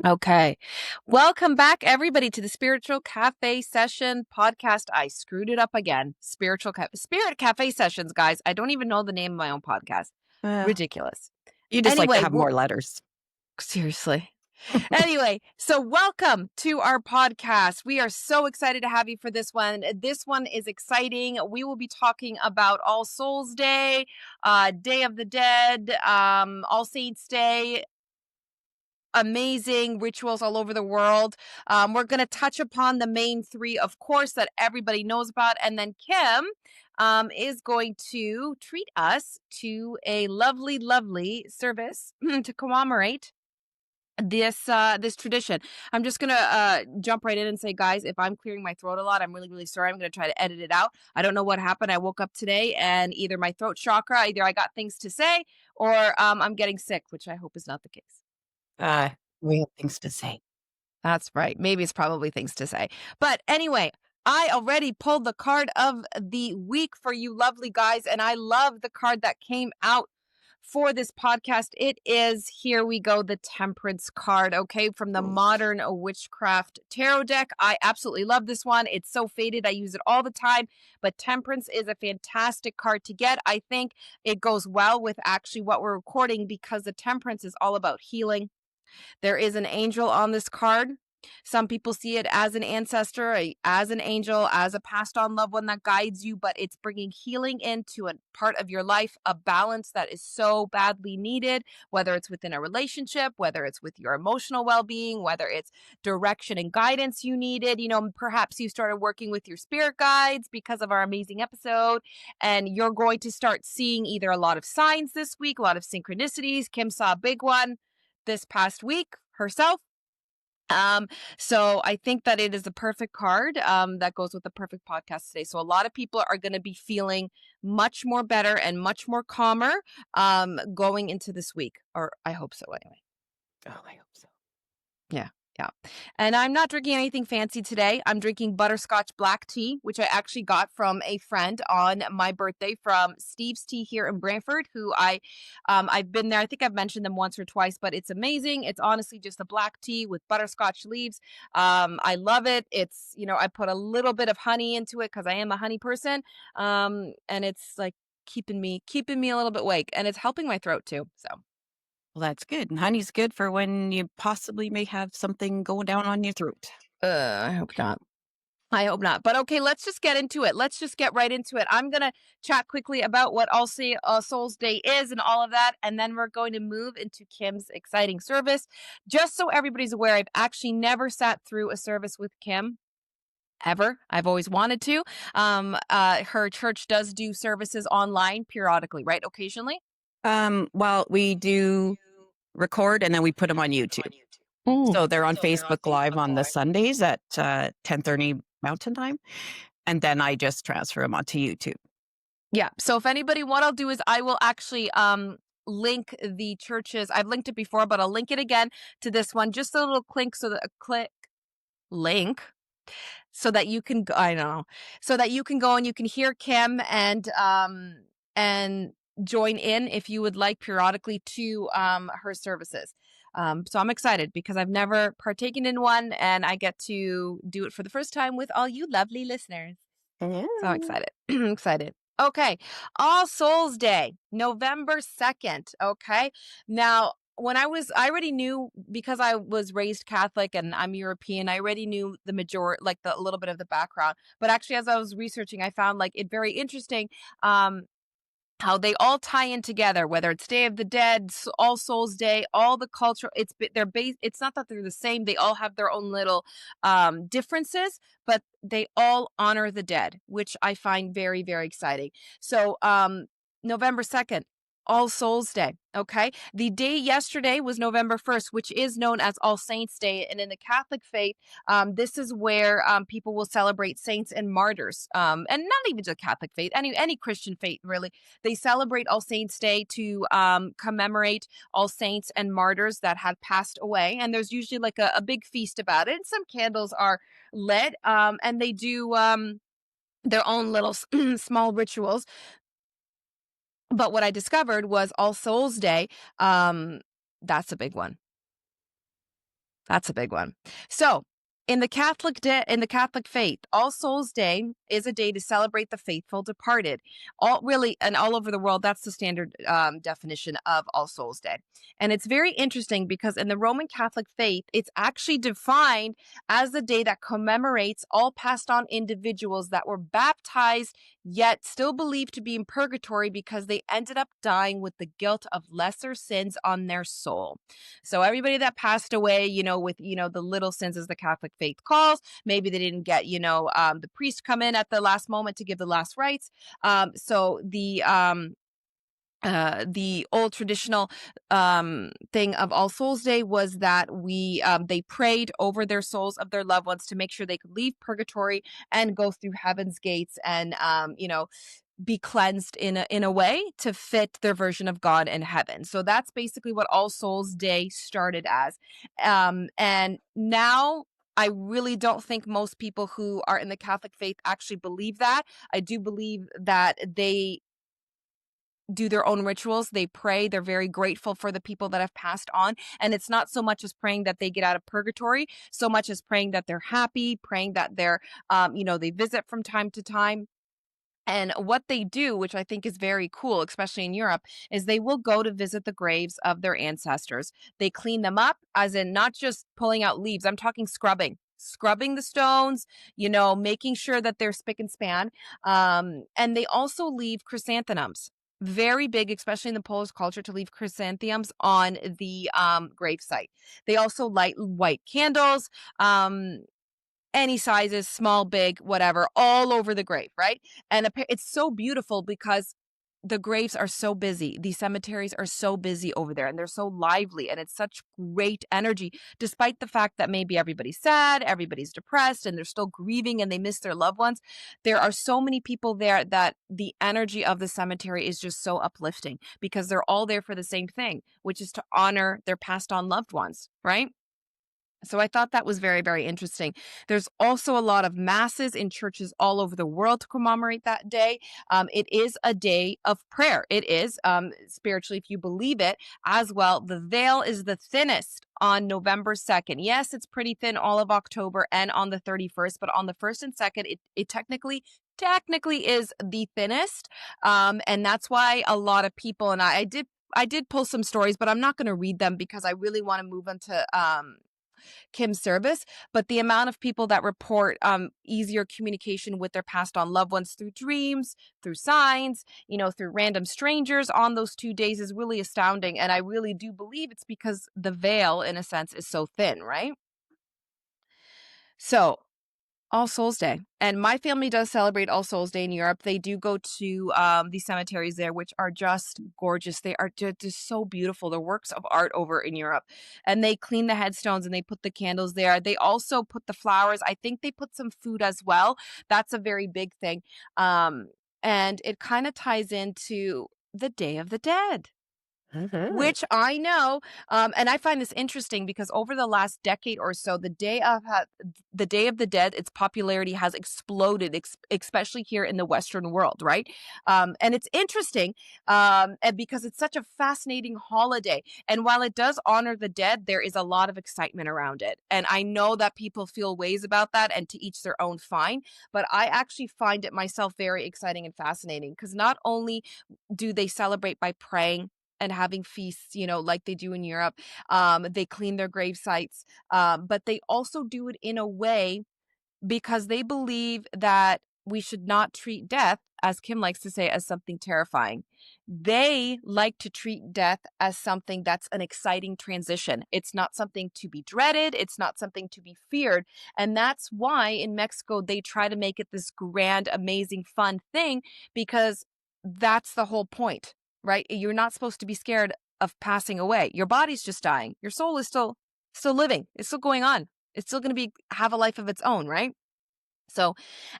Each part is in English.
Okay. Welcome back, everybody, to the Spiritual Cafe Session podcast. I screwed it up again. Spirit Cafe Sessions, guys. I don't even know the name of my own podcast. Uh, Ridiculous. you just like to Anyway, have more letters. seriously. Anyway, so welcome to our podcast. We are so excited to have you for this one. This one is exciting. We will be talking about All Souls Day, Day of the Dead, All Saints Day, amazing rituals all over the world. We're going to touch upon the main three, of course, that everybody knows about. And then Kim is going to treat us to a lovely, lovely service to commemorate this tradition. I'm just gonna jump right in and say, guys, if I'm clearing my throat a lot, I'm really, really sorry. I'm gonna try to edit it out. I don't know what happened. I woke up today and either my throat chakra, either I got things to say or I'm getting sick, which I hope is not the case. We have things to say. That's right. Maybe it's probably things to say. But anyway, I already pulled the card of the week for you lovely guys, and I love the card that came out for this podcast. It is, here we go, the Temperance card, okay, from the Modern Witchcraft Tarot deck. I absolutely love this one. It's so faded. I use it all the time, but Temperance is a fantastic card to get. I think it goes well with actually what we're recording because the Temperance is all about healing. There is an angel on this card. Some people see it as an ancestor, as an angel, as a passed on loved one that guides you, but it's bringing healing into a part of your life, a balance that is so badly needed, whether it's within a relationship, whether it's with your emotional well-being, whether it's direction and guidance you needed. You know, perhaps you started working with your spirit guides because of our amazing episode, and you're going to start seeing either a lot of signs this week, a lot of synchronicities. Kim saw a big one this past week herself. So I think that it is the perfect card that goes with the perfect podcast today. So a lot of people are going to be feeling much more better and much more calmer going into this week, or I hope so anyway. Oh, I hope so. Yeah. Yeah. And I'm not drinking anything fancy today. I'm drinking butterscotch black tea, which I actually got from a friend on my birthday from Steve's Tea here in Brantford, who I've been there. I think I've mentioned them once or twice, but it's amazing. It's honestly just a black tea with butterscotch leaves. I love it. It's, you know, I put a little bit of honey into it because I am a honey person. And it's like keeping me a little bit awake, and it's helping my throat too. So Well, that's good. And honey's good for when you possibly may have something going down on your throat. I hope not. I hope not. But okay, let's just get into it. Let's just get right into it. I'm going to chat quickly about what All Souls Day is and all of that. And then we're going to move into Kim's exciting service. Just so everybody's aware, I've actually never sat through a service with Kim. Ever. I've always wanted to. Her church does do services online periodically, right? Occasionally. Well, we do record and then we put them on YouTube. So they're on Facebook Live on the Sundays at 10:30 Mountain Time. And then I just transfer them onto YouTube. Yeah. So if anybody, what I'll do is I will actually link the churches. I've linked it before, but I'll link it again to this one. Just a little link link so that you can so that you can go and you can hear Kim and join in if you would like periodically to her services. So I'm excited because I've never partaken in one and I get to do it for the first time with all you lovely listeners. Yeah. So excited. Excited. Okay. All Souls Day, November 2nd. Okay. Now, I already knew because I was raised Catholic and I'm European, I already knew the majority, like a little bit of the background. But actually, as I was researching, I found like it very interesting. How they all tie in together, whether it's Day of the Dead, All Souls Day, all the culture. It's not that they're the same. They all have their own little differences, but they all honor the dead, which I find very, very exciting. So November 2nd, All Souls Day. Okay. The day yesterday was November 1st, which is known as All Saints Day. And in the Catholic faith, this is where people will celebrate saints and martyrs. And not even just Catholic faith, any Christian faith, really. They celebrate All Saints Day to commemorate all saints and martyrs that had passed away. And there's usually like a big feast about it. And some candles are lit and they do their own little small rituals. But what I discovered was All Souls Day. That's a big one. That's a big one. So, in the Catholic faith, All Souls Day is a day to celebrate the faithful departed. All over the world, that's the standard definition of All Souls Day. And it's very interesting because in the Roman Catholic faith, it's actually defined as the day that commemorates all passed on individuals that were baptized yet still believed to be in purgatory because they ended up dying with the guilt of lesser sins on their soul. So everybody that passed away, with, the little sins as the Catholic faith calls, maybe they didn't get, the priest come in at the last moment to give the last rites. So the old traditional thing of All Souls Day was that they prayed over their souls of their loved ones to make sure they could leave purgatory and go through heaven's gates and be cleansed in a way to fit their version of God in heaven. So that's basically what All Souls Day started as. And now I really don't think most people who are in the Catholic faith actually believe that. I do believe that they do their own rituals. They pray. They're very grateful for the people that have passed on. And it's not so much as praying that they get out of purgatory, so much as praying that they're happy, praying that they visit from time to time. And what they do, which I think is very cool, especially in Europe, is they will go to visit the graves of their ancestors. They clean them up, as in not just pulling out leaves. I'm talking scrubbing the stones, making sure that they're spick and span. And they also leave chrysanthemums. Very big, especially in the Polish culture, to leave chrysanthemums on the grave site. They also light white candles. Any sizes, small, big, whatever, all over the grave, right? And it's so beautiful because the graves are so busy. These cemeteries are so busy over there and they're so lively and it's such great energy, despite the fact that maybe everybody's sad, everybody's depressed, and they're still grieving and they miss their loved ones. There are so many people there that the energy of the cemetery is just so uplifting because they're all there for the same thing, which is to honor their passed on loved ones, right? So I thought that was very, very interesting. There's also a lot of masses in churches all over the world to commemorate that day. It is a day of prayer. It is spiritually, if you believe it, as well. The veil is the thinnest on November 2nd. Yes, it's pretty thin all of October and on the 31st, but on the 1st and 2nd, it technically is the thinnest. And that's why a lot of people, and I did pull some stories, but I'm not going to read them because I really want to move on to Kim's service, but the amount of people that report easier communication with their passed on loved ones through dreams, through signs, through random strangers on those 2 days is really astounding. And I really do believe it's because the veil, in a sense, is so thin, right? So All Souls Day. And my family does celebrate All Souls Day in Europe. They do go to these cemeteries there, which are just gorgeous. They are just so beautiful. They're works of art over in Europe. And they clean the headstones and they put the candles there. They also put the flowers. I think they put some food as well. That's a very big thing. And it kind of ties into the Day of the Dead. Which I know, and I find this interesting because over the last decade or so, the Day of the Dead, its popularity has exploded, especially here in the Western world, right? And it's interesting, and because it's such a fascinating holiday. And while it does honor the dead, there is a lot of excitement around it. And I know that people feel ways about that, and to each their own, fine. But I actually find it myself very exciting and fascinating because not only do they celebrate by praying and having feasts, like they do in Europe. They clean their grave sites, but they also do it in a way because they believe that we should not treat death, as Kim likes to say, as something terrifying. They like to treat death as something that's an exciting transition. It's not something to be dreaded. It's not something to be feared. And that's why in Mexico, they try to make it this grand, amazing, fun thing because that's the whole point, right? You're not supposed to be scared of passing away. Your body's just dying. Your soul is still living. It's still going on. It's still going to have a life of its own, right? So,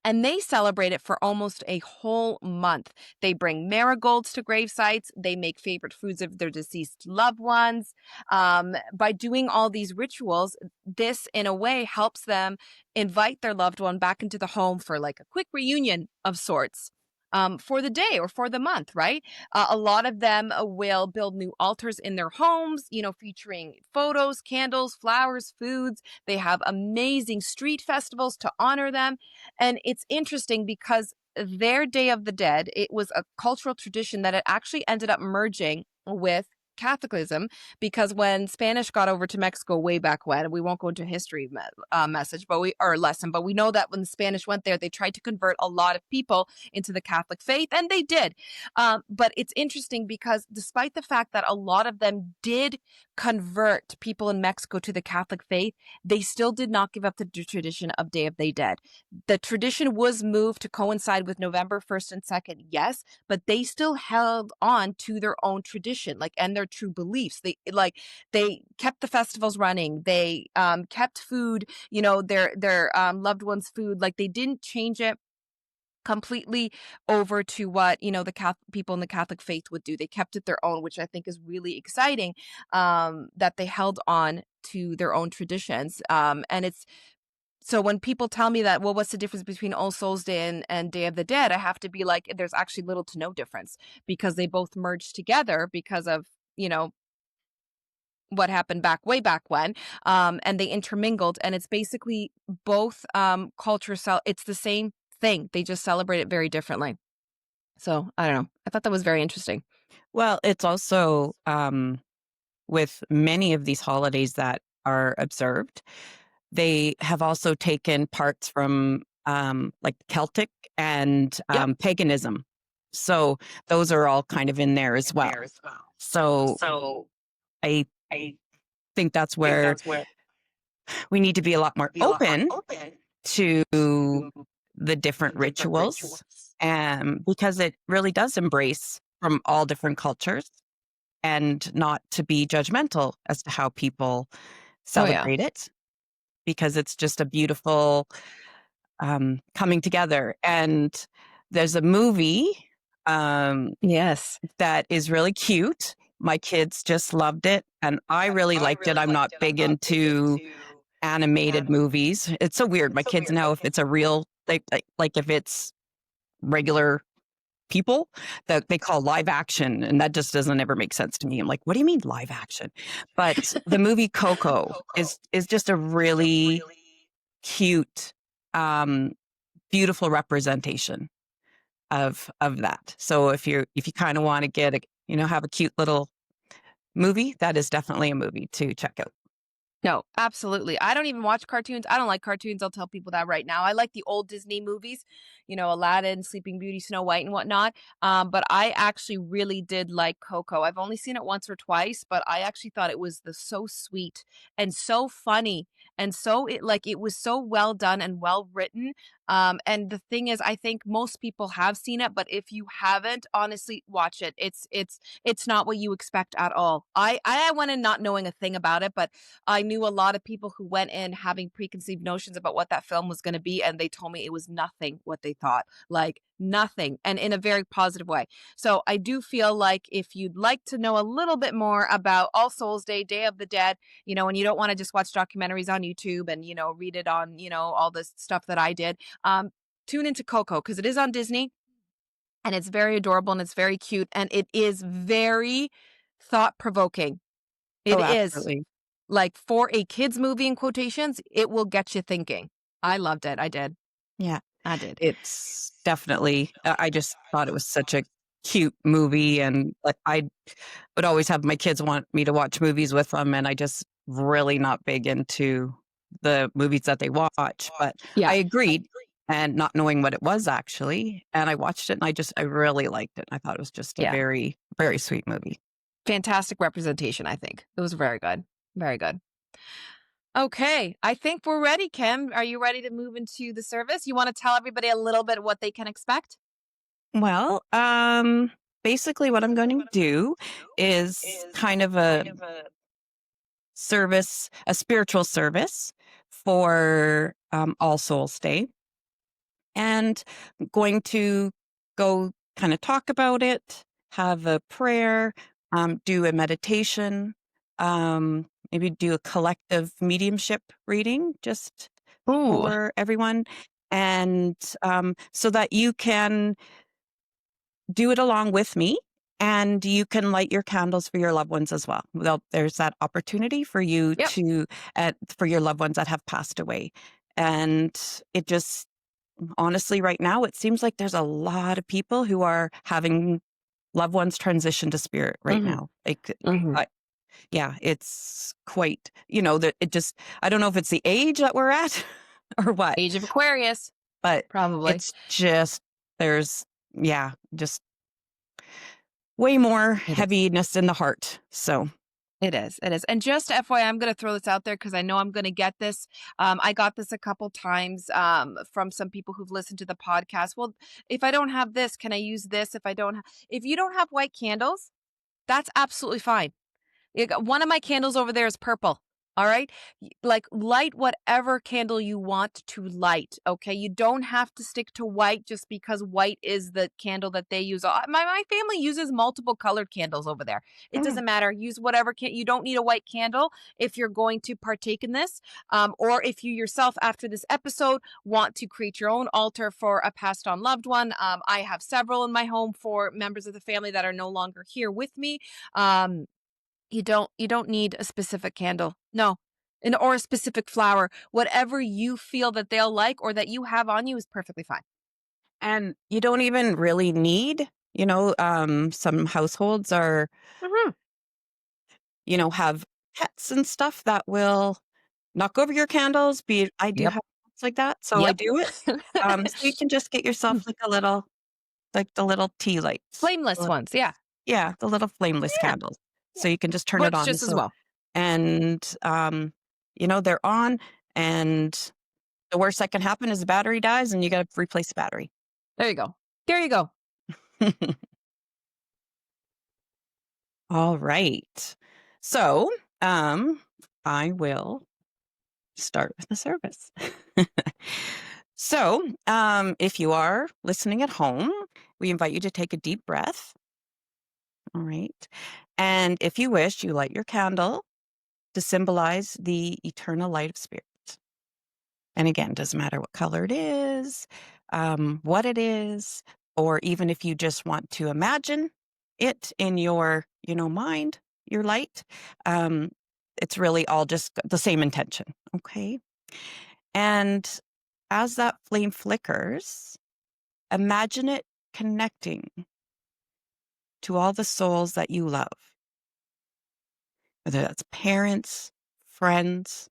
and they celebrate it for almost a whole month. They bring marigolds to grave sites. They make favorite foods of their deceased loved ones. By doing all these rituals, this in a way helps them invite their loved one back into the home for like a quick reunion of sorts. for the day or for the month, right? A lot of them will build new altars in their homes, featuring photos, candles, flowers, foods. They have amazing street festivals to honor them. And it's interesting because their Day of the Dead, it was a cultural tradition that it actually ended up merging with Catholicism, because when Spanish got over to Mexico way back when, we won't go into history message, but lesson, but we know that when the Spanish went there, they tried to convert a lot of people into the Catholic faith, and they did. But it's interesting because despite the fact that a lot of them did convert people in Mexico to the Catholic faith, they still did not give up the tradition of Day of the Dead. The tradition was moved to coincide with November 1st and 2nd, yes, but they still held on to their own tradition, like, and their true beliefs. They kept the festivals running. They kept food, their loved ones' food. Like, they didn't change it completely over to what the Catholic people in the Catholic faith would do. They kept it their own, which I think is really exciting. That they held on to their own traditions. And it's so when people tell me that, well, what's the difference between All Souls Day and Day of the Dead? I have to be like, there's actually little to no difference, because they both merged together because of, what happened way back when. And they intermingled, and it's basically both cultures. It's the same thing. They just celebrate it very differently. So I don't know. I thought that was very interesting. Well, it's also with many of these holidays that are observed, they have also taken parts from like Celtic and Yep. paganism. So those are all kind of in there as well. So I think that's where we need to be a lot more open to the different rituals, and because it really does embrace from all different cultures, and not to be judgmental as to how people Oh yeah. celebrate it, because it's just a beautiful coming together. And there's a movie Yes. that is really cute. My kids just loved it, and I really liked it. I'm not big into animated movies. It's so weird. My kids know if it's a real, like if it's regular people that they call live action, and that just doesn't ever make sense to me. I'm like, what do you mean live action? But the movie Coco is just a really cute, um, beautiful representation of that. So if you kind of want to get have a cute little movie, that is definitely a movie to check out. No, absolutely. I don't even watch cartoons. I don't like cartoons. I'll tell people that right now. I like the old Disney movies, Aladdin, Sleeping Beauty, Snow White, and whatnot. But I actually really did like Coco. I've only seen it once or twice, but I actually thought it was so sweet and so funny, and it was so well done and well written. And the thing is, I think most people have seen it, but if you haven't, honestly, watch it. It's not what you expect at all. I went in not knowing a thing about it, but I knew a lot of people who went in having preconceived notions about what that film was going to be, and they told me it was nothing what they thought, like nothing, and in a very positive way. So I do feel like if you'd like to know a little bit more about All Souls Day, Day of the Dead, and you don't want to just watch documentaries on YouTube and, read it on, all this stuff that I did, tune into Coco, because it is on Disney, and it's very adorable and it's very cute, and it is very thought provoking. It Oh, is. absolutely. Like, for a kids movie in quotations, it will get you thinking. I loved it. I did. Yeah. I did. It's definitely, I just thought it was such a cute movie, and like I would always have my kids want me to watch movies with them, and I just really not big into the movies that they watch. But I Yeah. agreed, and not knowing what it was actually, and I watched it, and I really liked it. I thought it was just a Yeah. very, very sweet movie. Fantastic representation, I think. It was very good. Very good. Okay. I think we're ready, Kim. Are you ready to move into the service? You want to tell everybody a little bit what they can expect? Well, basically what I'm going to do is kind of a service, a spiritual service for All Souls Day, and I'm going to go kind of talk about it, have a prayer, do a meditation, maybe do a collective mediumship reading just Ooh. for everyone. And so that you can do it along with me. And you can light your candles for your loved ones as well. There's that opportunity for you Yep. for your loved ones that have passed away. And it just, honestly, right now, it seems like there's a lot of people who are having loved ones transition to spirit right Mhm. now. Like, Mhm. yeah, it's quite, that it just, I don't know if it's the age that we're at or what, Age of Aquarius, but probably. it's just, there's, yeah, just way more It is. heaviness in the heart. So, It is. It is. And just FYI, I'm going to throw this out there because I know I'm going to get this. I got this a couple times from some people who've listened to the podcast. Well, if I don't have this, can I use this? If you don't have white candles, that's absolutely fine. One of my candles over there is purple. All right. Like, light whatever candle you want to light. Okay. You don't have to stick to white just because white is the candle that they use. My family uses multiple colored candles over there. It mm, doesn't matter. Use whatever you don't need a white candle if you're going to partake in this. Or if you yourself, after this episode, want to create your own altar for a passed on loved one. I have several in my home for members of the family that are no longer here with me. Um, you don't need a specific candle. No. Or a specific flower. Whatever you feel that they'll like or that you have on you is perfectly fine. and you don't even really need, some households are, Mhm. have pets and stuff that will knock over your candles. I do Yep. have pets like that, so I Yep. do it. So you can just get yourself like the little tea lights. Flameless ones, yeah. Yeah, the little flameless Yeah. candles. So you can just turn it Works on. just as well. And, they're on, and the worst that can happen is the battery dies and you gotta replace the battery. There you go. There you go. All right. So, I will start with the service. So, if you are listening at home, we invite you to take a deep breath. All right. And if you wish, you light your candle to symbolize the eternal light of spirit. And again, doesn't matter what color it is, what it is, or even if you just want to imagine it in your, mind, your light. Um, it's really all just the same intention. Okay. And as that flame flickers, imagine it connecting to all the souls that you love, whether that's parents, friends,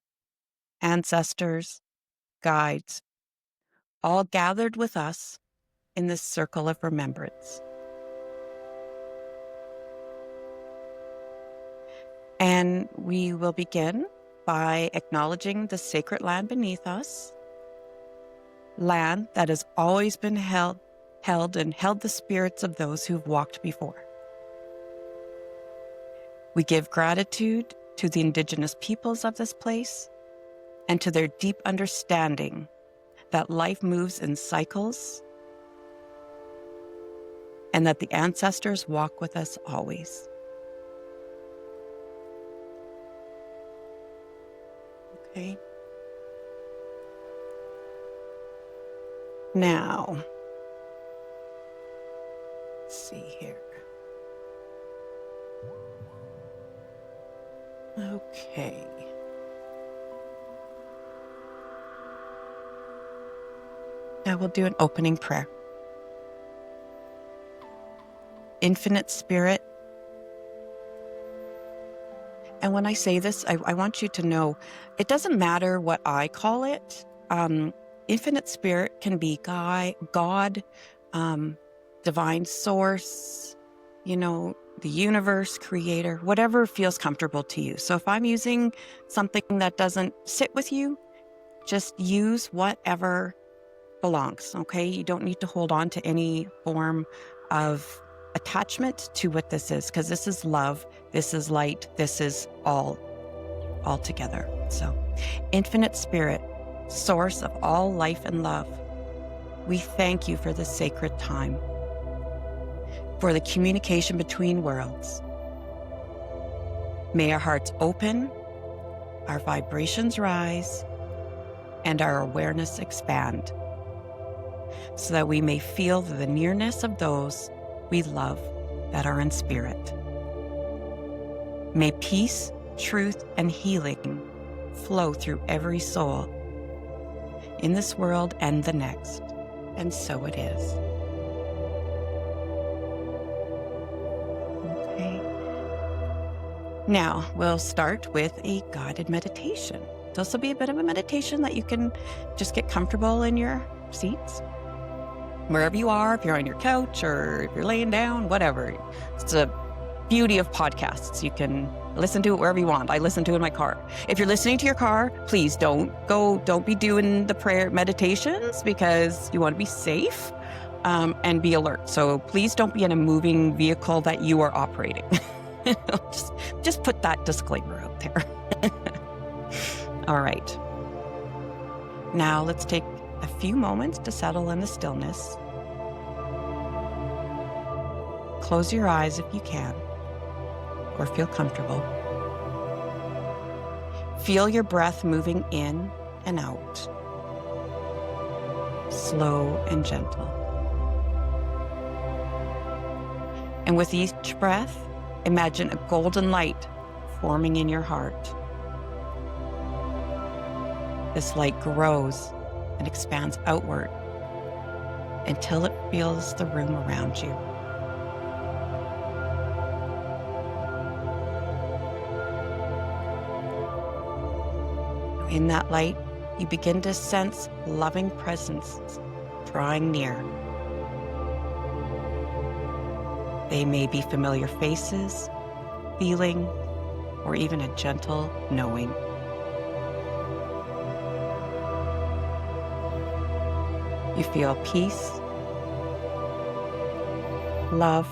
ancestors, guides, all gathered with us in this circle of remembrance. And we will begin by acknowledging the sacred land beneath us, land that has always been held and held the spirits of those who've walked before. We give gratitude to the indigenous peoples of this place and to their deep understanding that life moves in cycles and that the ancestors walk with us always. Okay. Now, let's see here. Okay. Now we'll do an opening prayer. Infinite Spirit. And when I say this, I want you to know it doesn't matter what I call it. Infinite Spirit can be God, divine source, the universe, creator, whatever feels comfortable to you. So if I'm using something that doesn't sit with you, just use whatever belongs, okay? You don't need to hold on to any form of attachment to what this is, because this is love, this is light, this is all together. So, Infinite Spirit, source of all life and love, we thank you for this sacred time, for the communication between worlds. May our hearts open, our vibrations rise, and our awareness expand, so that we may feel the nearness of those we love that are in spirit. May peace, truth, and healing flow through every soul in this world and the next. And so it is. Okay. Now we'll start with a guided meditation. This will be a bit of a meditation that you can just get comfortable in your seats, wherever you are, if you're on your couch or if you're laying down, whatever. It's a beauty of podcasts. You can listen to it wherever you want. I listen to it in my car. If you're listening to your car, please don't be doing the prayer meditations, because you want to be safe and be alert. So please don't be in a moving vehicle that you are operating. just put that disclaimer out there. All right. Now let's take a few moments to settle in the stillness. Close your eyes if you can, or feel comfortable. Feel your breath moving in and out, slow and gentle. And with each breath, imagine a golden light forming in your heart. This light grows and expands outward until it fills the room around you. In that light, you begin to sense loving presence drawing near. They may be familiar faces, feeling, or even a gentle knowing. You feel peace, love,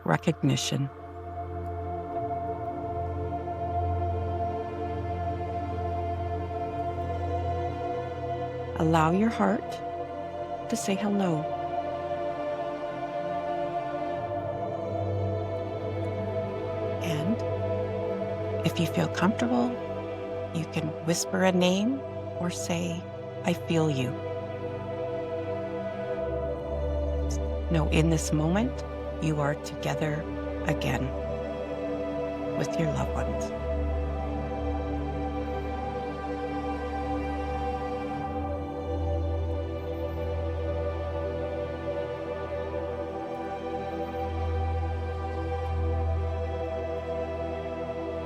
recognition. Allow your heart to say hello. And if you feel comfortable, you can whisper a name or say, "I feel you." Know in this moment, you are together again with your loved ones.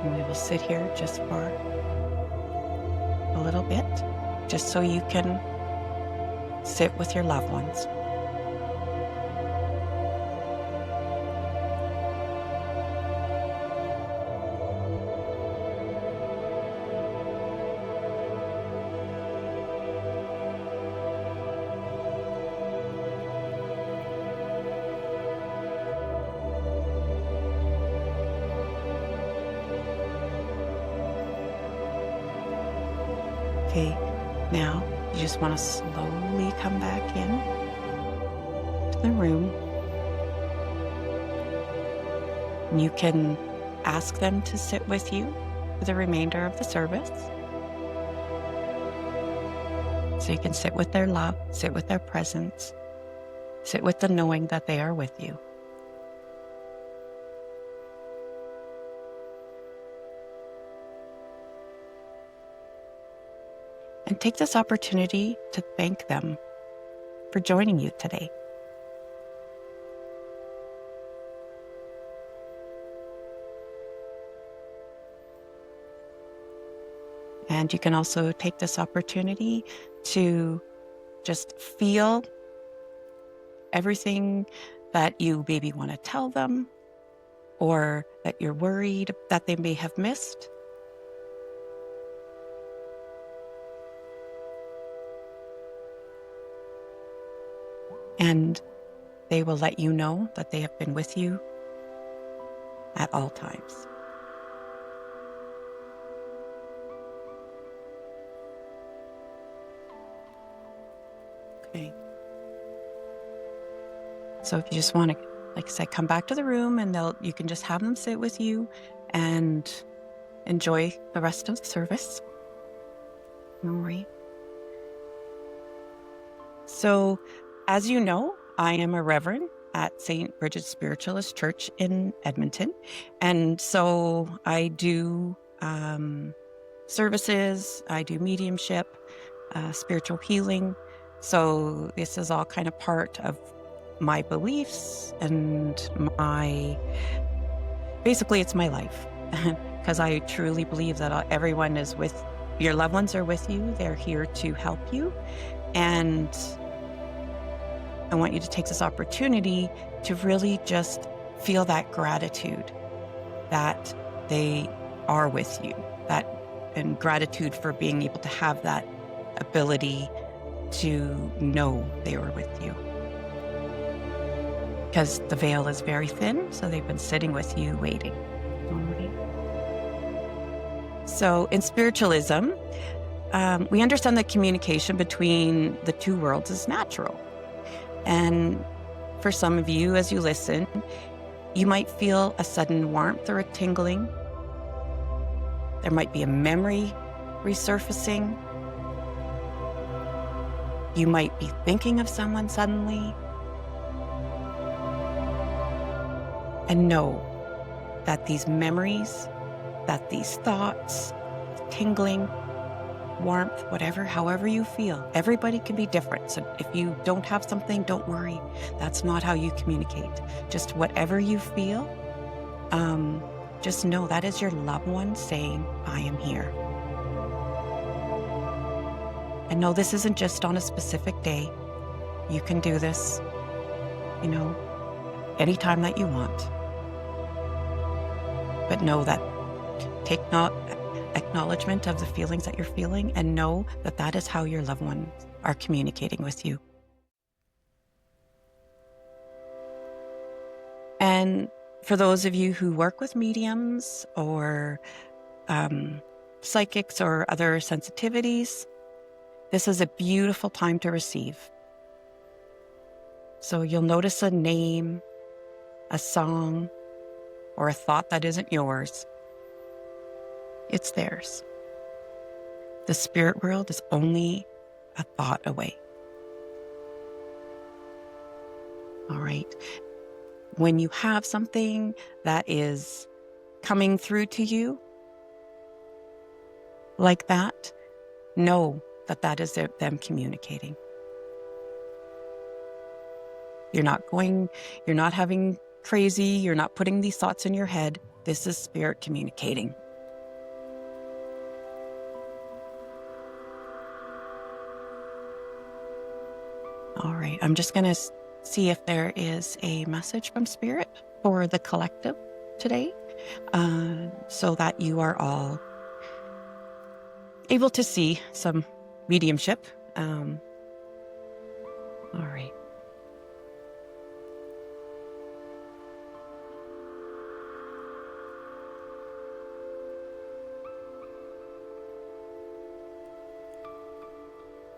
And we will sit here just for a little bit, just so you can sit with your loved ones. Okay, now you just want to slowly come back in to the room. And you can ask them to sit with you for the remainder of the service. So you can sit with their love, sit with their presence, sit with the knowing that they are with you. And take this opportunity to thank them for joining you today. And you can also take this opportunity to just feel everything that you maybe want to tell them, or that you're worried that they may have missed. And they will let you know that they have been with you at all times. Okay. So if you just want to, like I said, come back to the room, and you can just have them sit with you and enjoy the rest of the service. All right. So As you know, I am a reverend at St. Bridget's Spiritualist Church in Edmonton. And so I do services, I do mediumship, spiritual healing. So this is all kind of part of my beliefs and basically it's my life. Because I truly believe that everyone is your loved ones are with you. They're here to help you. And I want you to take this opportunity to really just feel that gratitude that they are with you, and gratitude for being able to have that ability to know they were with you. Because the veil is very thin, so they've been sitting with you waiting. All right. So in spiritualism, we understand that communication between the two worlds is natural. And for some of you, as you listen, you might feel a sudden warmth or a tingling. There might be a memory resurfacing. You might be thinking of someone suddenly. And know that these memories, that these thoughts, tingling, warmth, however you feel, everybody can be different. So if you don't have something, don't worry. That's not how you communicate. Just whatever you feel, just know that is your loved one saying, I am here. And no, this isn't just on a specific day. You can do this, anytime that you want. But know that, take acknowledgement of the feelings that you're feeling, and know that that is how your loved ones are communicating with you. And for those of you who work with mediums or psychics or other sensitivities, this is a beautiful time to receive. So you'll notice a name, a song, or a thought that isn't yours. It's theirs. The spirit world is only a thought away. All right. When you have something that is coming through to you like that, know that that is them communicating. You're not having crazy, you're not putting these thoughts in your head. This is spirit communicating. All right, I'm just going to see if there is a message from Spirit for the collective today, so that you are all able to see some mediumship. All right.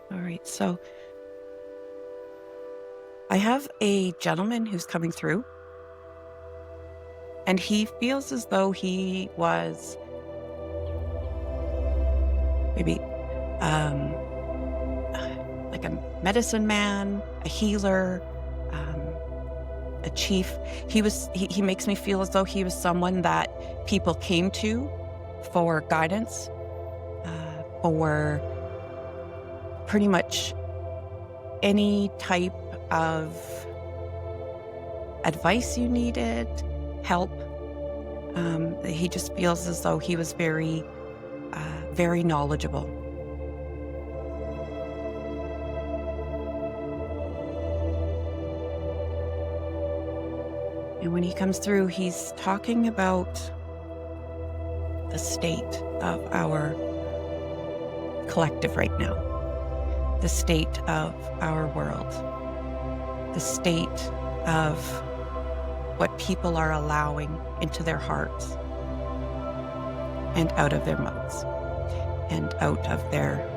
All right, so I have a gentleman who's coming through, and he feels as though he was maybe like a medicine man, a healer, a chief. He makes me feel as though he was someone that people came to for guidance, for pretty much any type of advice you needed, help. He just feels as though he was very, very knowledgeable. And when he comes through, he's talking about the state of our collective right now, the state of our world, the state of what people are allowing into their hearts and out of their mouths and out of their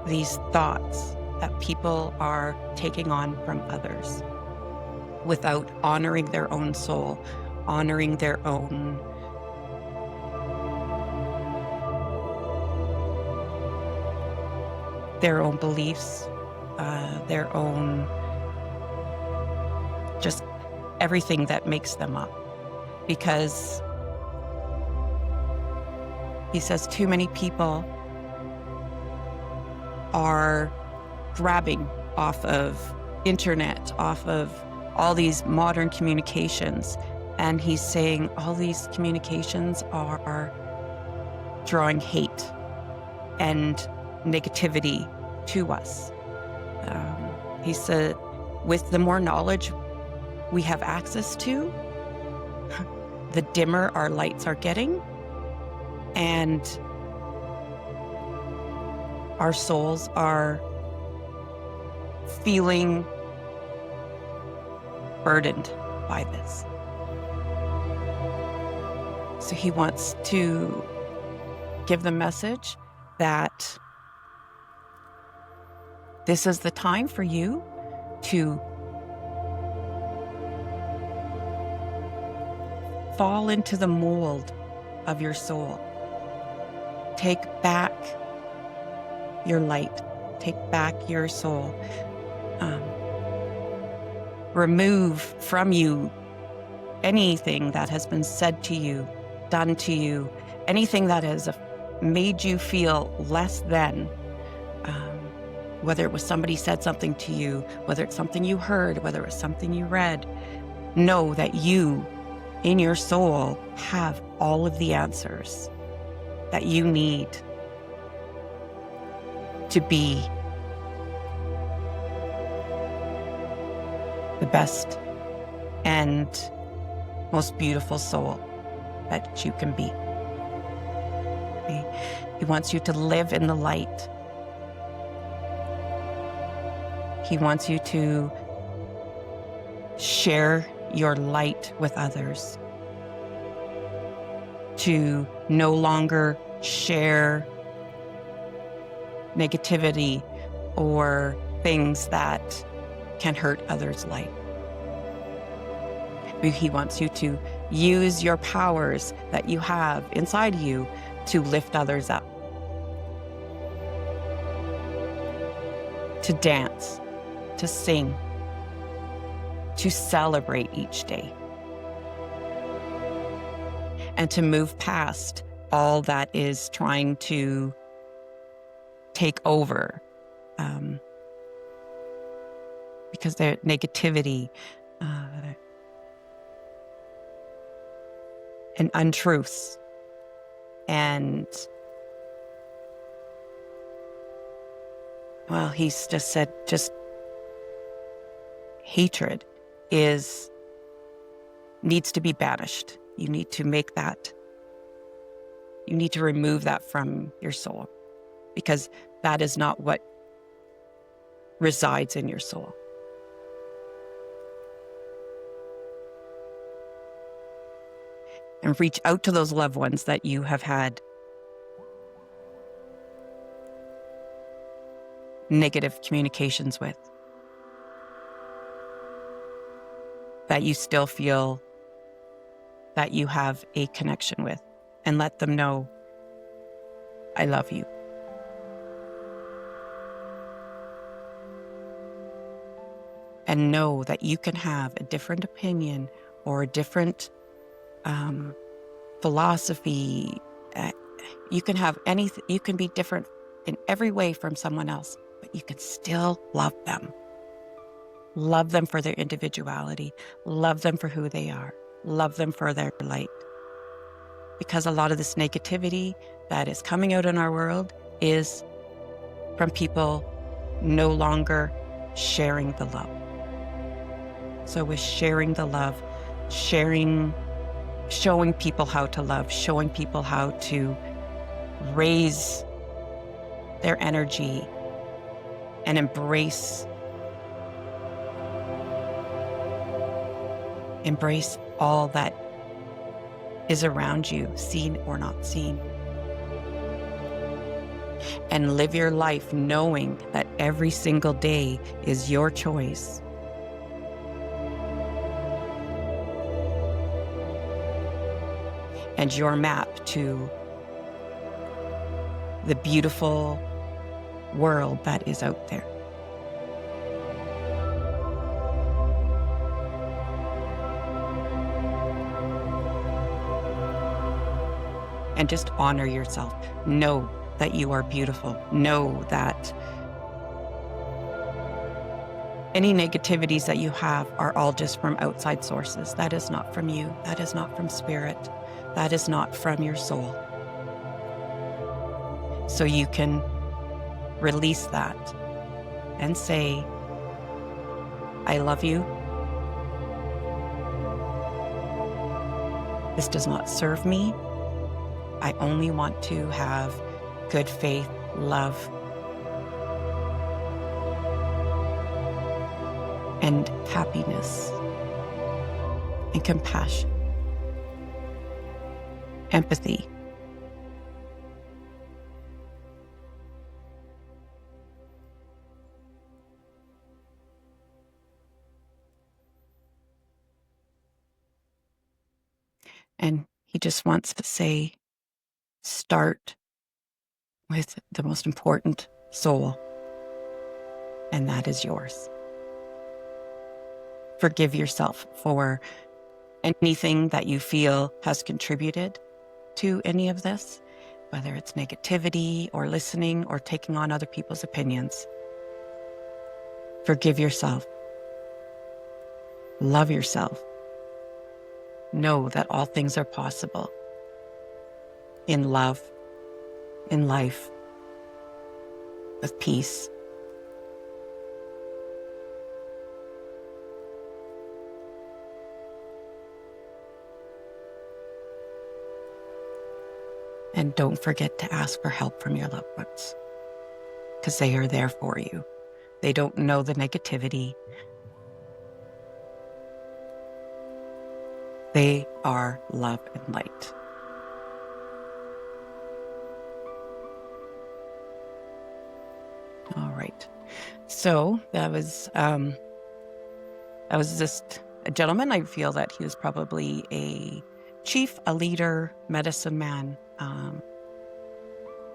these thoughts that people are taking on from others without honoring their own soul, honoring their own their own beliefs, their own, just everything that makes them up. Because he says too many people are grabbing off of internet, off of all these modern communications. And he's saying all these communications are drawing hate and negativity to us. He said, with the more knowledge we have access to, the dimmer our lights are getting, and our souls are feeling burdened by this. So he wants to give the message that this is the time for you to fall into the mold of your soul. Take back your light. Take back your soul. Remove from you anything that has been said to you, done to you, anything that has made you feel less than. Whether it was somebody said something to you, whether it's something you heard, whether it was something you read, know that you, in your soul, have all of the answers that you need to be the best and most beautiful soul that you can be. Okay? He wants you to live in the light. He wants you to share your light with others, to no longer share negativity or things that can hurt others' light. He wants you to use your powers that you have inside you to lift others up, to dance, to sing, to celebrate each day, and to move past all that is trying to take over, because their negativity and untruths and, well, he's just said, just hatred needs to be banished. You need to make that, you need to remove that from your soul, because that is not what resides in your soul. And reach out to those loved ones that you have had negative communications with, that you still feel that you have a connection with, and let them know, I love you. And know that you can have a different opinion or a different philosophy. You can have anything, you can be different in every way from someone else, but you can still love them. Love them for their individuality. Love them for who they are. Love them for their light. Because a lot of this negativity that is coming out in our world is from people no longer sharing the love. So with sharing the love, showing people how to love, showing people how to raise their energy and embrace all that is around you, seen or not seen. And live your life knowing that every single day is your choice. And your map to the beautiful world that is out there. And just honor yourself. Know that you are beautiful. Know that any negativities that you have are all just from outside sources. That is not from you. That is not from spirit. That is not from your soul. So you can release that and say, I love you. This does not serve me. I only want to have good faith, love, and happiness, and compassion, empathy. And he just wants to say, start with the most important soul, and that is yours. Forgive yourself for anything that you feel has contributed to any of this, whether it's negativity or listening or taking on other people's opinions. Forgive yourself. Love yourself. Know that all things are possible in love, in life, with peace. And don't forget to ask for help from your loved ones, because they are there for you. They don't know the negativity. They are love and light. All right. So that was just a gentleman. I feel that he was probably a chief, a leader, medicine man,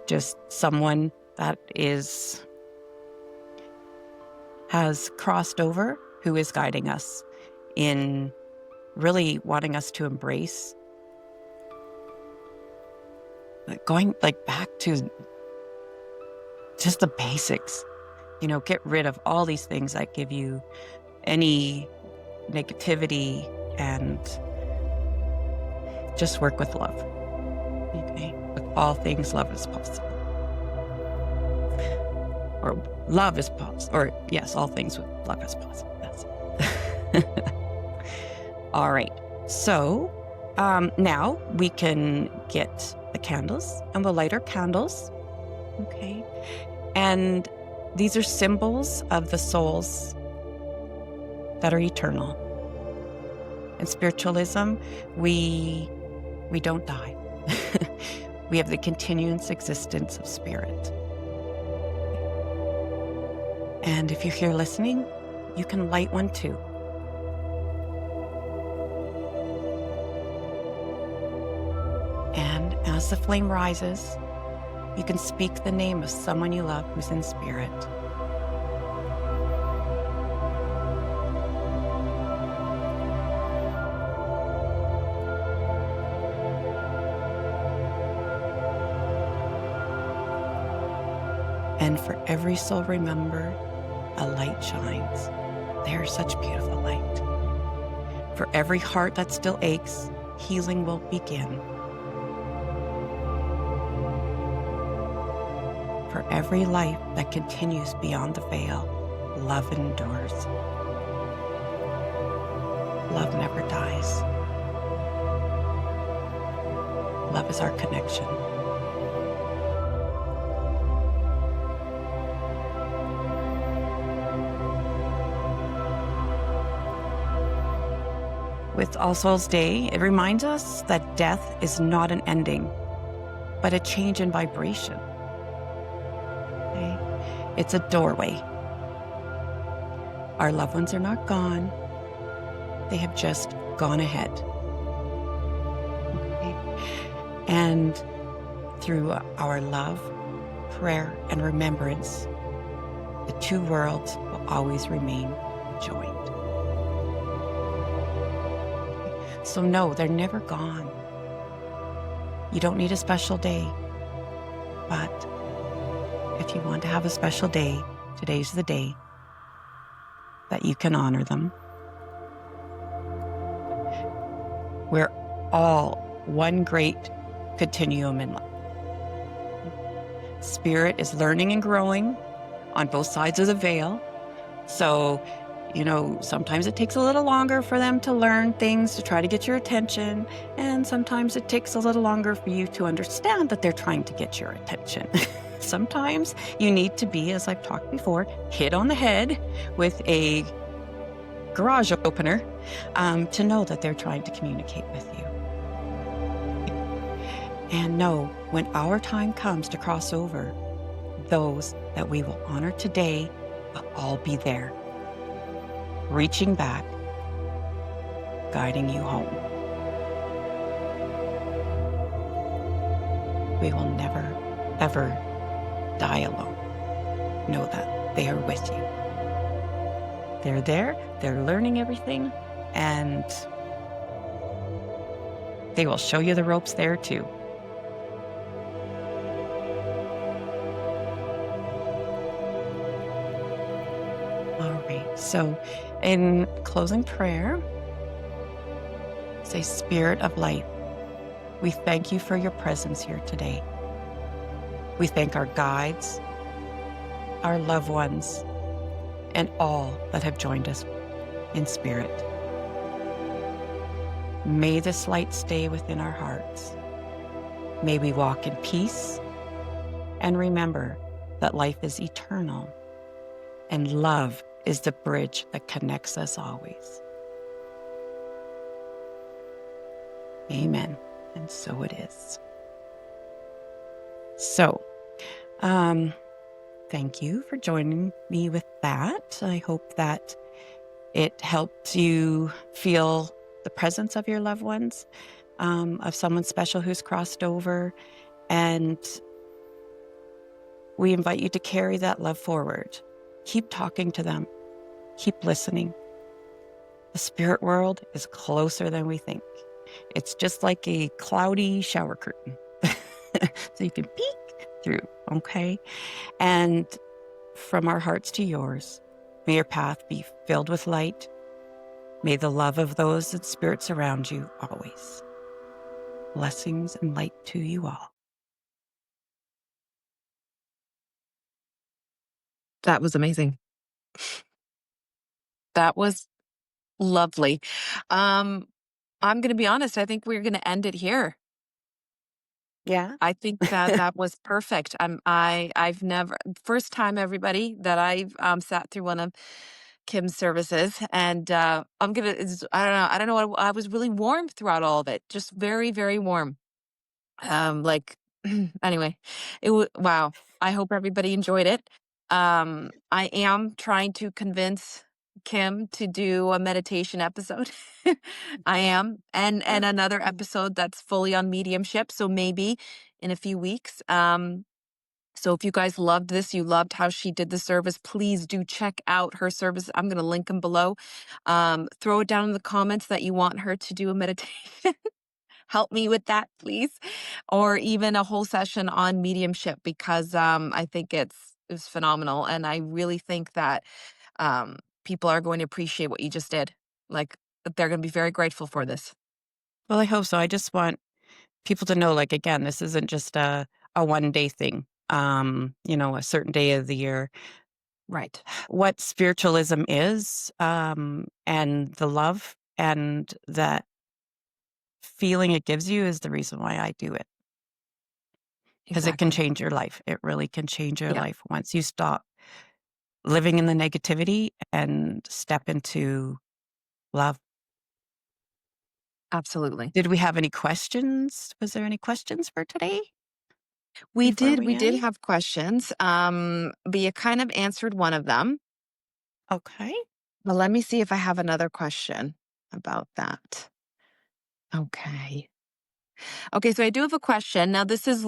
just someone that has crossed over, who is guiding us in really wanting us to embrace, going back to just the basics, get rid of all these things that give you any negativity and just work with love. Okay? With all things, love is possible. Or love is possible. Or yes, all things with love is possible. That's it. All right. So now we can get the candles, and we'll light our candles. Okay. And these are symbols of the souls that are eternal. In spiritualism, we don't die. We have the continuous existence of spirit. And if you're here listening, you can light one too. And as the flame rises, you can speak the name of someone you love who's in spirit. And for every soul, remember, a light shines. They are such beautiful light. For every heart that still aches, healing will begin. For every life that continues beyond the veil, love endures. Love never dies. Love is our connection. With All Souls Day, it reminds us that death is not an ending, but a change in vibration. Okay? It's a doorway. Our loved ones are not gone. They have just gone ahead. Okay? And through our love, prayer, and remembrance, the two worlds will always remain joined. So no, they're never gone. You don't need a special day, but if you want to have a special day, today's the day that you can honor them. We're all one great continuum in life. Spirit is learning and growing on both sides of the veil. So, sometimes it takes a little longer for them to learn things to try to get your attention. And sometimes it takes a little longer for you to understand that they're trying to get your attention. Sometimes you need to be, as I've talked before, hit on the head with a garage opener to know that they're trying to communicate with you. And know when our time comes to cross over, those that we will honor today will all be there, reaching back, guiding you home. We will never, ever die alone. Know that they are with you. They're there, they're learning everything, and they will show you the ropes there too. All right, so in closing prayer, say, Spirit of Light, we thank you for your presence here today. We thank our guides, our loved ones, and all that have joined us in spirit. May this light stay within our hearts. May we walk in peace and remember that life is eternal and love is the bridge that connects us always. Amen. And so it is. So, thank you for joining me with that. I hope that it helped you feel the presence of your loved ones, of someone special who's crossed over. And we invite you to carry that love forward. Keep talking to them. Keep listening. The spirit world is closer than we think. It's just like a cloudy shower curtain. So you can peek through, okay? And from our hearts to yours, may your path be filled with light. May the love of those that spirit surround you always. Blessings and light to you all. That was amazing. That was lovely. I'm going to be honest. I think we're going to end it here. Yeah. I think that that was perfect. I've never, first time everybody that I've sat through one of Kim's services, and I'm gonna. I don't know. I was really warm throughout all of it. Just very, very warm. Like anyway, wow. I hope everybody enjoyed it. I am trying to convince Kim to do a meditation episode. I am, and another episode that's fully on mediumship. So maybe in a few weeks. So if you guys loved this, you loved how she did the service, please do check out her service. I'm going to link them below. Throw it down in the comments that you want her to do a meditation. Help me with that, please. Or even a whole session on mediumship, because I think it's phenomenal. And I really think that people are going to appreciate what you just did. Like, they're going to be very grateful for this. Well, I hope so. I just want people to know, like, again, this isn't just a one-day thing, a certain day of the year. Right. What spiritualism is, and the love and that feeling it gives you is the reason why I do it. Because it can Exactly. change your life. It really can change your Yeah. life once you stop living in the negativity and step into love. Absolutely. Did we have any questions? Was there any questions for today We before did we we did end? have questions. But you kind of answered one of them. Okay. But let me see if I have another question about that. Okay. Okay, so I do have a question. Now this is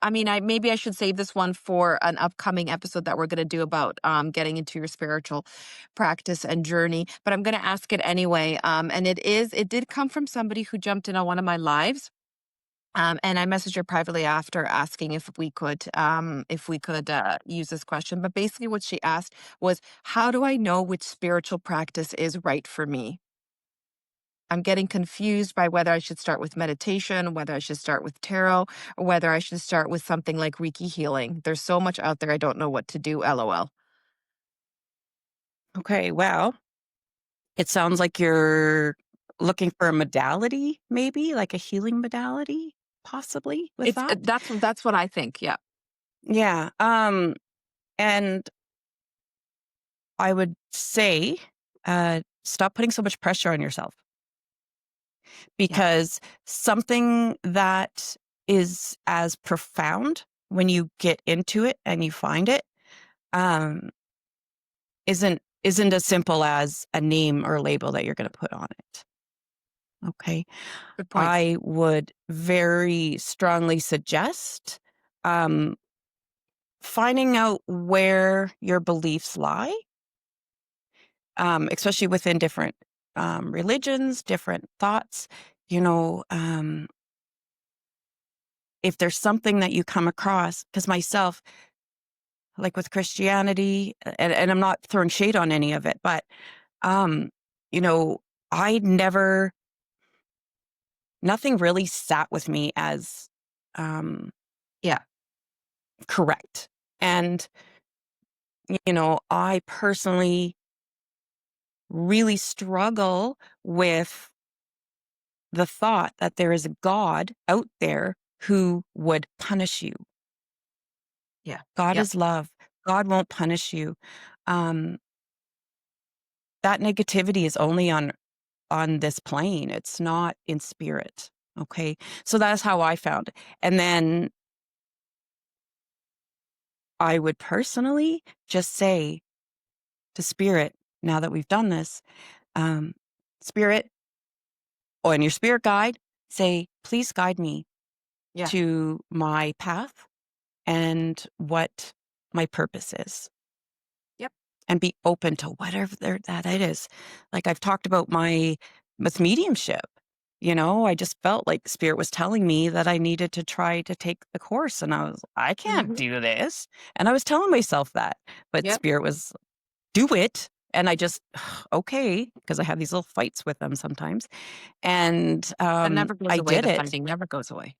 I mean, maybe I should save this one for an upcoming episode that we're going to do about getting into your spiritual practice and journey. But I'm going to ask it anyway. And it did come from somebody who jumped in on one of my lives. And I messaged her privately after asking if we could use this question. But basically, what she asked was, "How do I know which spiritual practice is right for me? I'm getting confused by whether I should start with meditation, whether I should start with tarot, or whether I should start with something like Reiki healing. There's so much out there. I don't know what to do. LOL." Okay, well, it sounds like you're looking for a modality, maybe like a healing modality, possibly with It's that. that's what I think. Yeah, Yeah. And I would say, stop putting so much pressure on yourself, yeah, because something that is as profound when you get into it and you find it, um, isn't as simple as a name or label that you're going to put on it. Okay. good points. I would very strongly suggest um, finding out where your beliefs lie, especially within different religions, different thoughts. You know, if there's something that you come across, because myself, like with Christianity, and I'm not throwing shade on any of it, but, um, you know, I never, nothing really sat with me as um, Yeah, correct. And, I personally really struggle with the thought that there is a God out there who would punish you. yeah, God yeah. is love. God won't punish you. Um, that negativity is only on this plane. It's not in spirit. Okay. So that's how I found it. And then I would personally just say to spirit, now that we've done this, um, spirit, or in your spirit guide, say, please guide me Yeah. to my path and what my purpose is, Yep. and be open to whatever that it is. Like I've talked about my with mediumship, I just felt like spirit was telling me that I needed to try to take the course, and I can't Hmm. do this. And I was telling myself that, but Yep. spirit was, do it. And I just, okay, because I have these little fights with them sometimes. And That never goes I away. did The it. fighting never goes away.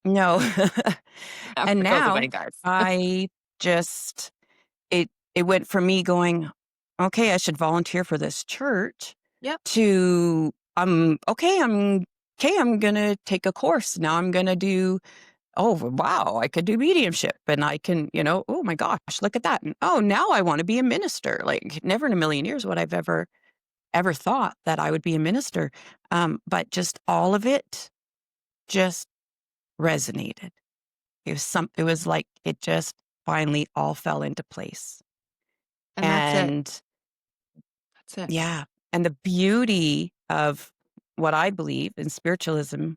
No. Never And goes now away, guys. I just, it went from me going, okay, I should volunteer for this church, Yep. to I'm gonna take a course. Now I'm gonna do, oh wow, I could do mediumship, and I can, oh my gosh, look at that. And oh, now I want to be a minister. Like never in a million years would I've ever thought that I would be a minister. But just all of it just resonated. It was like it just finally all fell into place. And that's it. And That's it. yeah, and the beauty of what I believe in spiritualism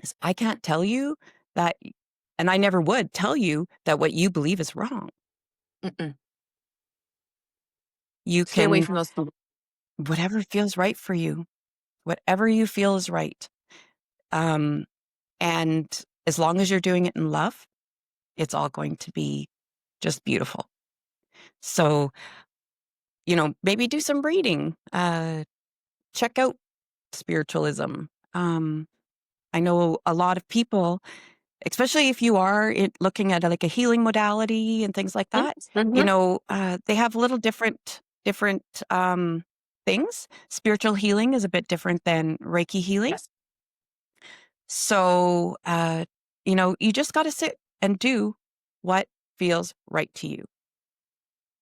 is I can't tell you that, and I never would tell you that what you believe is wrong. Mm-mm. You Stay away can, from those people. whatever feels right for you, whatever you feel is right. Um, and as long as you're doing it in love, it's all going to be just beautiful. So, maybe do some reading, check out spiritualism. Um, I know a lot of people, especially if you are looking at like a healing modality and things like that, Mm-hmm. they have little different things. Spiritual healing is a bit different than Reiki healing. Yes. So, you just got to sit and do what feels right to you.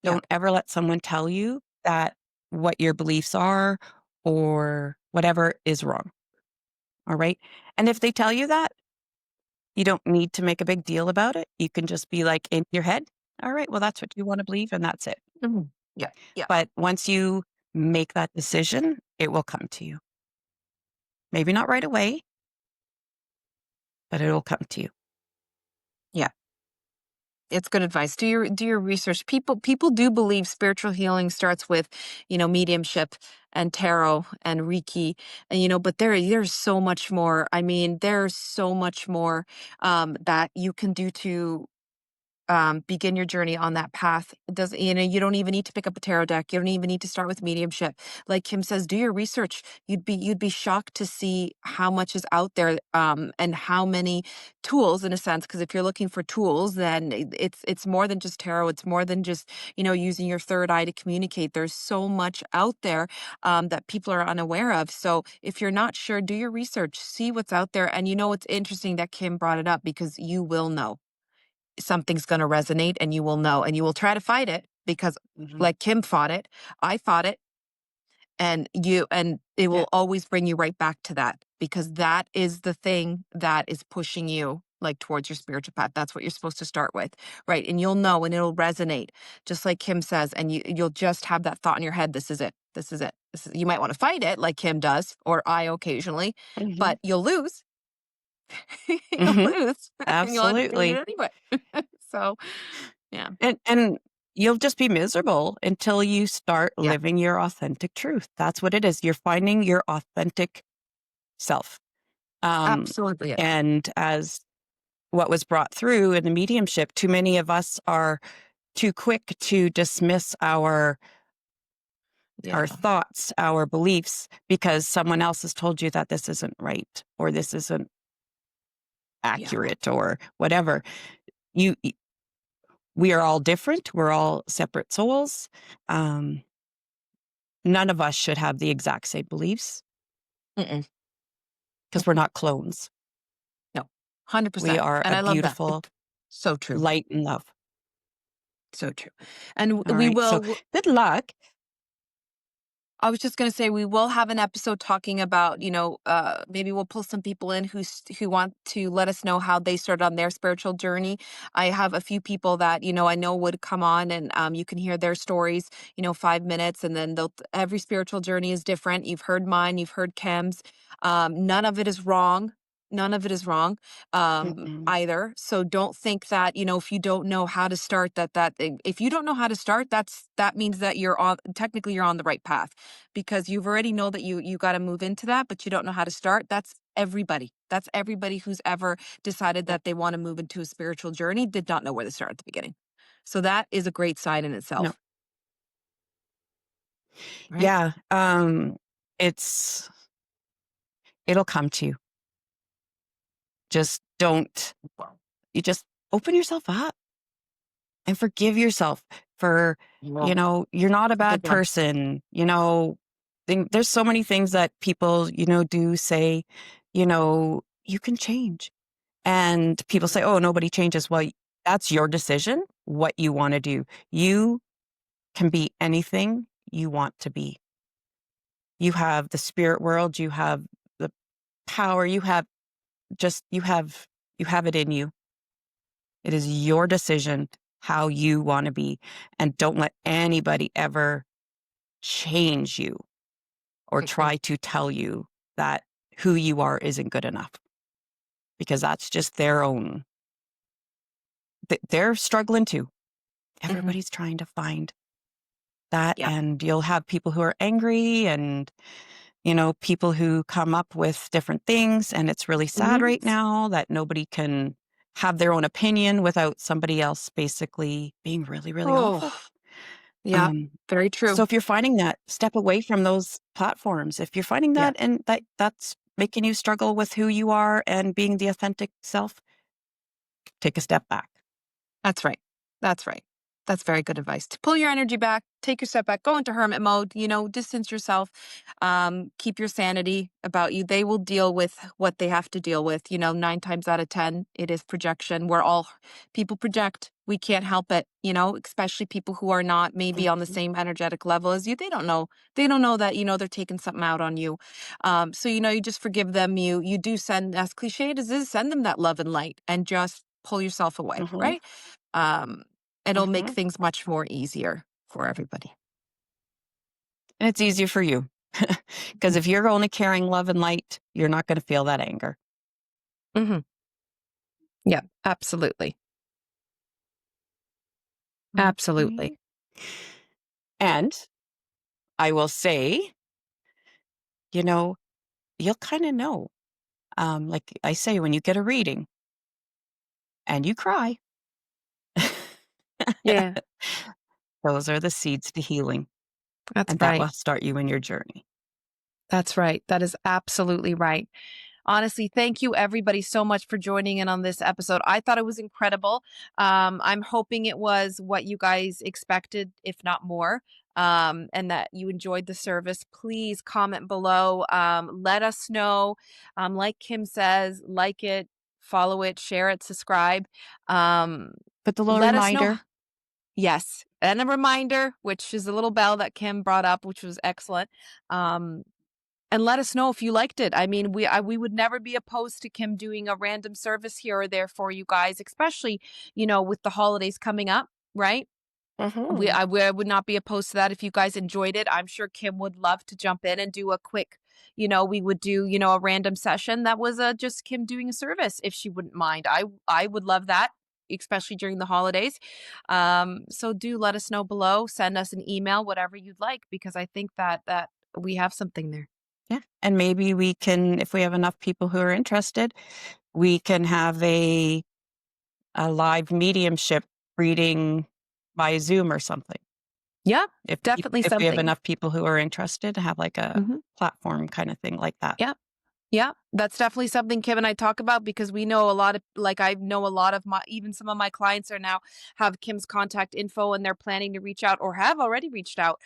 Yeah. Don't ever let someone tell you that what your beliefs are or whatever is wrong. All right. And if they tell you that, you don't need to make a big deal about it. You can just be like in your head, all right, well, that's what you want to believe, and that's it. Mhm. Yeah. Yeah. But once you make that decision, it will come to you. Maybe not right away, but it will come to you. Yeah. It's good advice. Do your research. People do believe spiritual healing starts with, mediumship and tarot and Reiki, and but there's so much more. I mean, there's so much more that you can do to begin your journey on that path. It does you don't even need to pick up a tarot deck. You don't even need to start with mediumship. Like Kim says, do your research. You'd be shocked to see how much is out there, and how many tools, in a sense, because if you're looking for tools, then it's more than just tarot. It's more than just, using your third eye to communicate. There's so much out there that people are unaware of. So if you're not sure, do your research, see what's out there. And it's interesting that Kim brought it up, because you will know something's going to resonate, and you will know, and you will try to fight it, because Mhm. like Kim fought it, I fought it, and it Yeah. will always bring you right back to that, because that is the thing that is pushing you like towards your spiritual path. That's what you're supposed to start with, right? And you'll know, and it'll resonate, just like Kim says, and you'll just have that thought in your head, this is it, this is it, you might want to fight it like Kim does, or I occasionally, Mhm. but you'll lose. You'll Mhm. lose, and you'll end up doing it Absolutely. anyway. So yeah. And you'll just be miserable until you start Yeah, living your authentic truth. That's what it is. You're finding your authentic self. Um, absolutely it. and as what was brought through in the mediumship, too many of us are too quick to dismiss our Yeah, thoughts, our beliefs, because someone else has told you that this isn't right or this isn't yeah, accurate or whatever. You we are all different. We're all separate souls. Um, None of us should have the exact same beliefs mm-mm, because we're mm-mm, not clones. no, We 100%, are and a I love that. beautiful So true, light and love. so true, and All we right. So will. good luck. I was just going to say, we will have an episode talking about, maybe we'll pull some people in who want to let us know how they started on their spiritual journey. I have a few people that, I know would come on, and you can hear their stories, 5 minutes, and then every spiritual journey is different. You've heard mine, you've heard Kim's. None of it is wrong. None of it is wrong, Mm-mm. either. So don't think that, if you don't know how to start, if you don't know how to start, that means that technically you're on the right path, because you've already know that you got to move into that, but you don't know how to start. That's everybody. That's everybody who's ever decided Yeah. that they want to move into a spiritual journey did not know where to start at the beginning. So that is a great sign in No. itself, right? Yeah. It's it'll come to you. Just don't. Well, You just open yourself up and forgive yourself for, well, you're not a it's a good bad one. person. There's so many things that people, do say, you can change. And people say, oh, nobody changes. Well, that's your decision, what you want to do. You can be anything you want to be. You have the spirit world, you have the power, you have it in you. It is your decision how you want to be. And don't let anybody ever change you or Mhm. try to tell you that who you are isn't good enough because that's just their own. They're struggling too. Mhm. Everybody's trying to find that. Yeah. And you'll have people who are angry and, people who come up with different things. And it's really sad Mhm. right now that nobody can have their own opinion without somebody else basically being really, really awful. Oh, yeah. Um, Very So true. if you're finding that, step away from those platforms. If you're finding Yeah. that and that's making you struggle with who you are and being the authentic self, take a step back. That's right. That's right. That's very good advice. To pull your energy back, take your step back, go into hermit mode, distance yourself, keep your sanity about you. They will deal with what they have to deal with. 9 times out of 10, it is projection. People project. We can't help it, especially people who are not maybe on the Mhm, same energetic level as you. They don't know. They don't know that, they're taking something out on you. So, you just forgive them. You do send, as cliched as is, send them that love and light, and just pull yourself away, mhm, right? um, it'll make mhm. things much more easier for everybody. And it's easier for you because if you're only carrying love and light, you're not going to feel that anger. Hmm. Yeah, absolutely. Absolutely. Okay. And I will say, you know, you'll kind of know. Like I say, when you get a reading and you cry, Yeah, those are the seeds to healing, that's and that right. will start you in your journey. That's right. That is absolutely right. Honestly, thank you everybody so much for joining in on this episode. I thought it was incredible. I'm hoping it was what you guys expected, if not more, and that you enjoyed the service. Please comment below. Let us know. Like Kim says, like it, follow it, share it, subscribe. Um, Put the little let us know. reminder. Yes. And a reminder, which is a little bell that Kim brought up, which was excellent. Um, and let us know if you liked it. I mean, we would never be opposed to Kim doing a random service here or there for you guys, especially, with the holidays coming up, right? Hmm. We would not be opposed to that if you guys enjoyed it. I'm sure Kim would love to jump in and do a quick, we would do, a random session that was just Kim doing a service if she wouldn't mind. I would love that, especially during the holidays. So do let us know below, send us an email, whatever you'd like, because I think that we have something there. Yeah. And maybe we can, if we have enough people who are interested, we can have a live mediumship reading by Zoom or something. Yeah, If definitely if we have something. enough people who are interested to have like a Mhm. platform kind of thing like that. Yeah. Yeah, that's definitely something Kim and I talk about because we know a lot of I know a lot of my even some of my clients are now have Kim's contact info and they're planning to reach out or have already reached out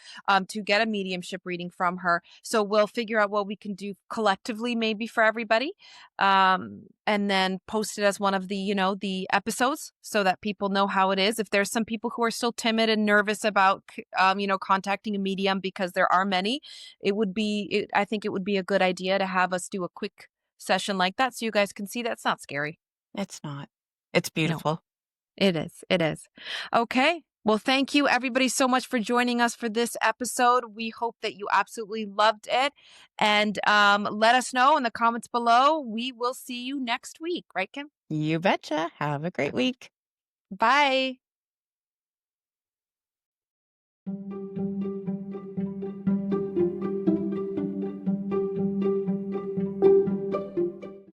to get a mediumship reading from her. So we'll figure out what we can do collectively maybe for everybody. And then post it as one of the, the episodes so that people know how it is. If there's some people who are still timid and nervous about contacting a medium because there are many, I think it would be a good idea to have us do a quick session like that so you guys can see that's not scary. It's not. It's No, beautiful. it is. It is. Okay. Well, thank you everybody so much for joining us for this episode. We hope that you absolutely loved it. And let us know in the comments below. We will see you next week. Right, Kim? You betcha. Have a great Okay. week. Bye.